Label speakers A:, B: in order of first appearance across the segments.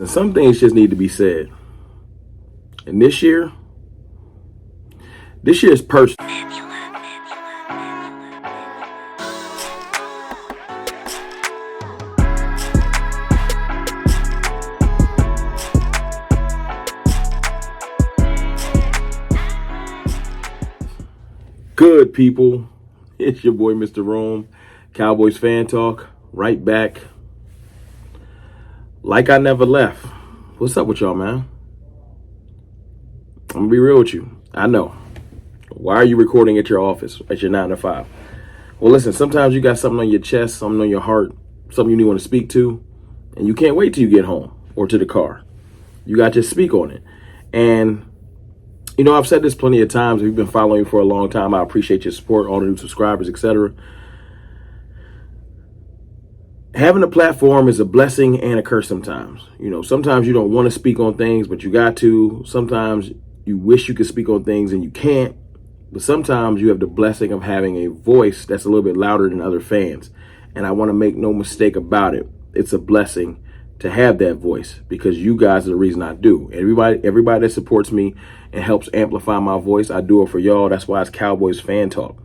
A: And some things just need to be said. And this year is personal. Good people, it's your boy Mr. Rome, Cowboys fan talk, right back. Like I never left. What's up with y'all, man? I'm gonna be real with you. I know. Why are you recording at your office at your 9 to 5? Well, listen, sometimes you got something on your chest, something on your heart, something you want to speak to, and you can't wait till you get home or to the car. You got to speak on it. And you know, I've said this plenty of times. If you've been following me for a long time, I appreciate your support, all the new subscribers, etc. Having a platform is a blessing and a curse sometimes. You know, sometimes you don't want to speak on things, but you got to. Sometimes you wish you could speak on things and you can't. But sometimes you have the blessing of having a voice that's a little bit louder than other fans. And I want to make no mistake about it. It's a blessing to have that voice because you guys are the reason I do. Everybody that supports me and helps amplify my voice, I do it for y'all. That's why it's Cowboys fan talk.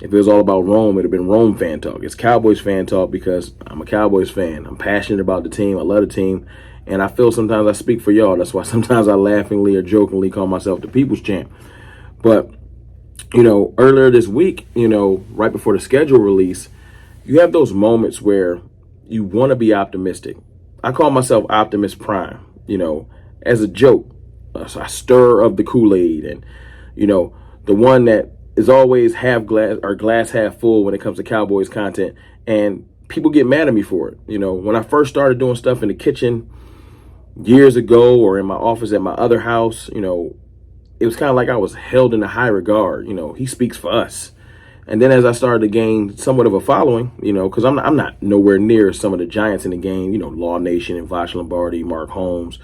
A: If it was all about Rome, it'd have been Rome fan talk. It's Cowboys fan talk because I'm a Cowboys fan. I'm passionate about the team. I love the team. And I feel sometimes I speak for y'all. That's why sometimes I laughingly or jokingly call myself the people's champ. But, you know, earlier this week, you know, right before the schedule release, you have those moments where you want to be optimistic. I call myself Optimus Prime, you know, as a joke. I stir of the Kool-Aid and, you know, the one that is always half glass or glass half full when it comes to Cowboys content. And people get mad at me for it. You know, when I first started doing stuff in the kitchen years ago or in my office at my other house, you know, it was kind of like I was held in a high regard. You know, he speaks for us. And then as I started to gain somewhat of a following, you know, because I'm not nowhere near some of the giants in the game, you know, Law Nation and Vash Lombardi, Mark Holmes,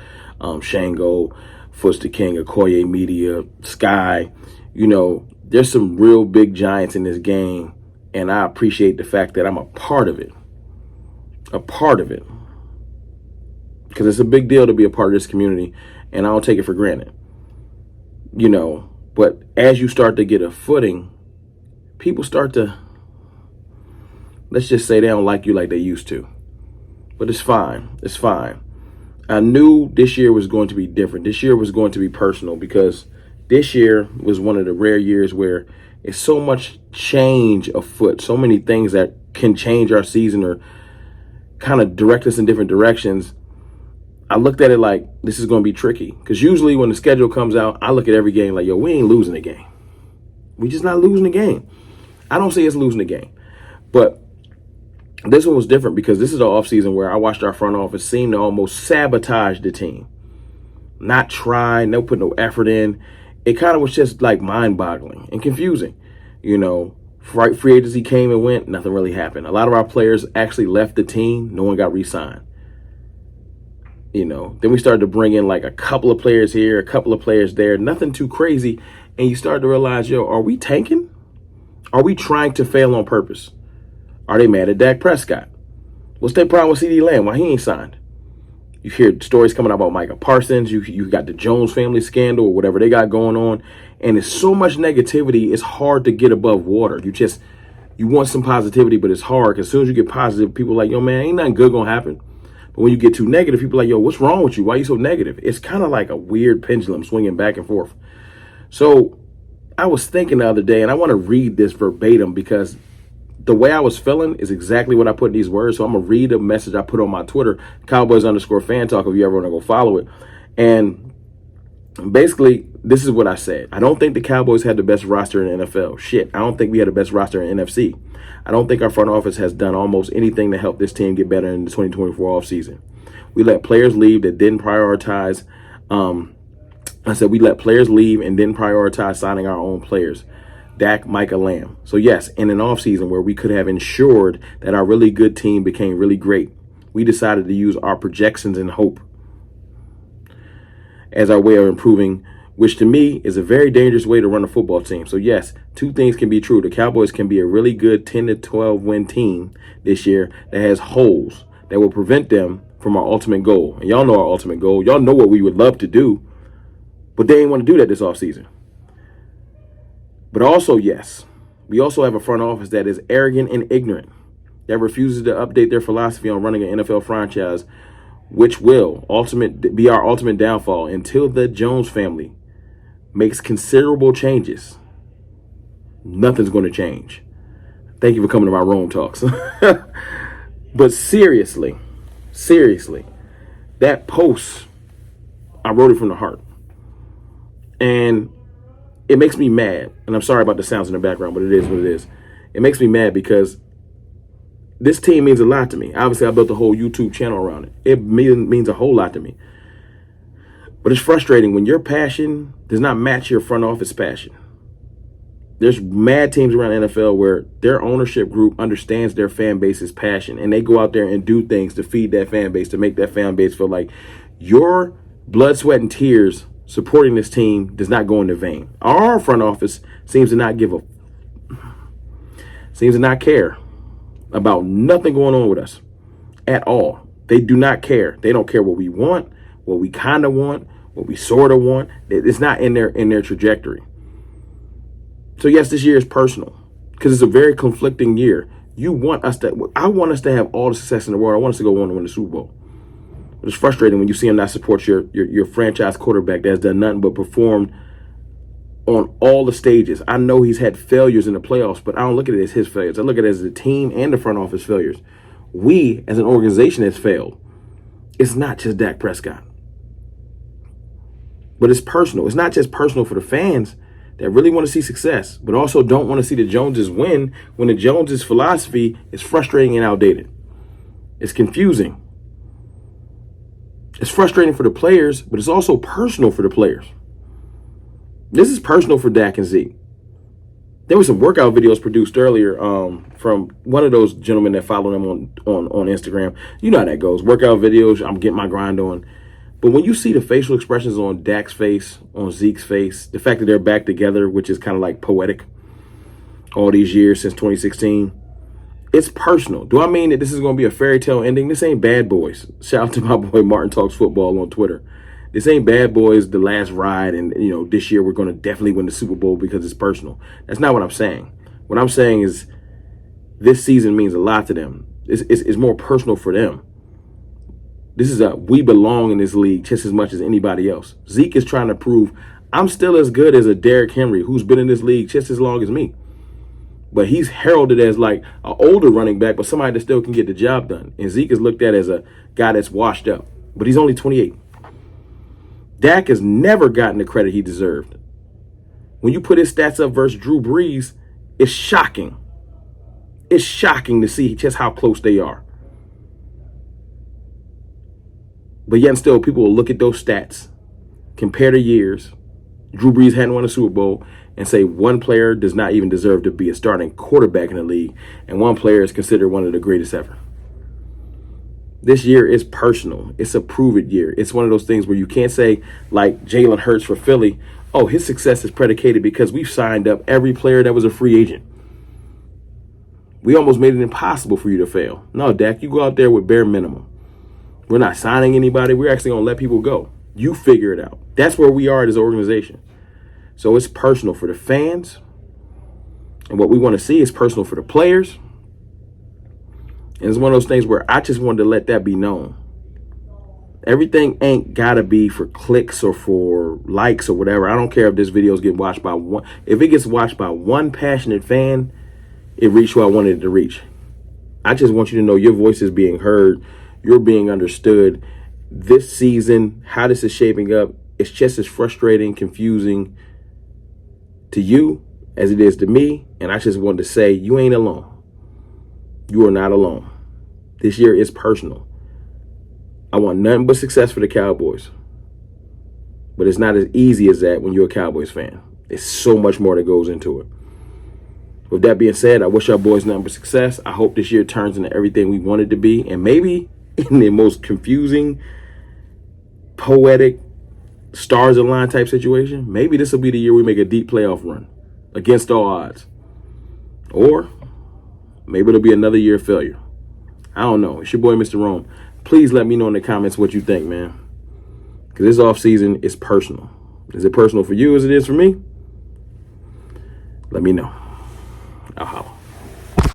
A: Shango, Foots the King, Okoye Media, Sky. You know, there's some real big giants in this game. And I appreciate the fact that I'm a part of it. A part of it. Because it's a big deal to be a part of this community. And I don't take it for granted. You know, but as you start to get a footing, people start to, let's just say they don't like you like they used to. But it's fine. It's fine. I knew this year was going to be different. This year was going to be personal because this year was one of the rare years where it's so much change afoot, so many things that can change our season or kind of direct us in different directions. I looked at it like this is going to be tricky because usually when the schedule comes out, I look at every game like, yo, we ain't losing the game. We just not losing the game. I don't say it's losing the game, but this one was different because this is the offseason where I watched our front office seem to almost sabotage the team. Not try, no put no effort in. It kind of was just like mind-boggling and confusing. You know, free agency came and went, nothing really happened. A lot of our players actually left the team. No one got re-signed. You know, then we started to bring in like a couple of players here, a couple of players there, nothing too crazy. And you start to realize, yo, are we tanking? Are we trying to fail on purpose? Are they mad at Dak Prescott? What's their problem with CeeDee Lamb? Why he ain't signed? You hear stories coming out about Micah Parsons. You got the Jones family scandal or whatever they got going on. And it's so much negativity, it's hard to get above water. You want some positivity, but it's hard because as soon as you get positive, people are like, yo, man, ain't nothing good going to happen. But when you get too negative, people are like, yo, what's wrong with you? Why are you so negative? It's kind of like a weird pendulum swinging back and forth. So I was thinking the other day, and I want to read this verbatim because the way I was feeling is exactly what I put in these words. So I'm going to read a message I put on my Twitter, Cowboys_fan talk, if you ever want to go follow it. And basically, this is what I said. I don't think the Cowboys had the best roster in the NFL. Shit, I don't think we had the best roster in NFC. I don't think our front office has done almost anything to help this team get better in the 2024 offseason. We let players leave that didn't prioritize. We let players leave and didn't prioritize signing our own players. Dak, Micah, Lamb. So yes, in an offseason where we could have ensured that our really good team became really great, we decided to use our projections and hope as our way of improving, which to me is a very dangerous way to run a football team. So yes, two things can be true. The Cowboys can be a really good 10 to 12 win team this year that has holes that will prevent them from our ultimate goal. And y'all know our ultimate goal. Y'all know what we would love to do, but they ain't want to do that this offseason. But also, yes, we also have a front office that is arrogant and ignorant, that refuses to update their philosophy on running an NFL franchise, which will be our ultimate downfall until the Jones family makes considerable changes. Nothing's going to change. Thank you for coming to my Rome Talks. But seriously, that post, I wrote it from the heart. And it makes me mad. And I'm sorry about the sounds in the background, but it is what it is. It makes me mad because this team means a lot to me. Obviously, I built a whole YouTube channel around it. It means a whole lot to me. But it's frustrating when your passion does not match your front office passion. There's mad teams around the NFL where their ownership group understands their fan base's passion, and they go out there and do things to feed that fan base, to make that fan base feel like your blood, sweat, and tears supporting this team does not go into vain. Our front office seems to not care about nothing going on with us at all. They do not care. They don't care what we want, what we kind of want, what we sort of want. It's not in their trajectory. So yes, this year is personal because it's a very conflicting year. I want us to have all the success in the world. I want us to go on to win the Super Bowl. But it's frustrating when you see him not support your franchise quarterback that's done nothing but performed on all the stages. I know he's had failures in the playoffs, but I don't look at it as his failures. I look at it as the team and the front office failures. We, as an organization, has failed. It's not just Dak Prescott. But it's personal. It's not just personal for the fans that really want to see success, but also don't want to see the Joneses win when the Joneses' philosophy is frustrating and outdated. It's confusing. It's frustrating for the players, but it's also personal for the players. This is personal for Dak and Zeke. There were some workout videos produced earlier from one of those gentlemen that follow them on Instagram. You know how that goes. Workout videos, I'm getting my grind on. But when you see the facial expressions on Dak's face, on Zeke's face, the fact that they're back together, which is kind of like poetic all these years since 2016, it's personal. Do I mean that this is going to be a fairy tale ending? This ain't Bad Boys. Shout out to my boy Martin Talks Football on Twitter. This ain't Bad Boys, the last ride, and this year we're going to definitely win the Super Bowl because it's personal. That's not what I'm saying. What I'm saying is this season means a lot to them. It's more personal for them. This is we belong in this league just as much as anybody else. Zeke is trying to prove I'm still as good as a Derrick Henry who's been in this league just as long as me. But he's heralded as like an older running back, but somebody that still can get the job done. And Zeke is looked at as a guy that's washed up, but he's only 28. Dak has never gotten the credit he deserved. When you put his stats up versus Drew Brees, it's shocking. It's shocking to see just how close they are. But yet and still, people will look at those stats, compare the years. Drew Brees hadn't won a Super Bowl, and say one player does not even deserve to be a starting quarterback in the league, and one player is considered one of the greatest ever. This year is personal. It's a prove-it year. It's one of those things where you can't say, like Jalen Hurts for Philly, oh, his success is predicated because we've signed up every player that was a free agent. We almost made it impossible for you to fail. No, Dak, you go out there with bare minimum. We're not signing anybody. We're actually going to let people go. You figure it out. That's where we are as an organization. So it's personal for the fans. And what we want to see is personal for the players. And it's one of those things where I just wanted to let that be known. Everything ain't got to be for clicks or for likes or whatever. I don't care if this video is getting watched by one. If it gets watched by one passionate fan, it reached who I wanted it to reach. I just want you to know your voice is being heard. You're being understood. This season, how this is shaping up, it's just as frustrating, confusing to you as it is to me. And I just wanted to say, you ain't alone. You are not alone. This year is personal. I want nothing but success for the Cowboys. But it's not as easy as that when you're a Cowboys fan. There's so much more that goes into it. With that being said, I wish our boys nothing but success. I hope this year turns into everything we want it to be. And maybe in the most confusing, poetic, stars align type situation, maybe this will be the year we make a deep playoff run against all odds. Or maybe it'll be another year of failure. I don't know. It's your boy, Mr. Rome. Please let me know in the comments what you think, man. Because this off season is personal. Is it personal for you as it is for me? Let me know.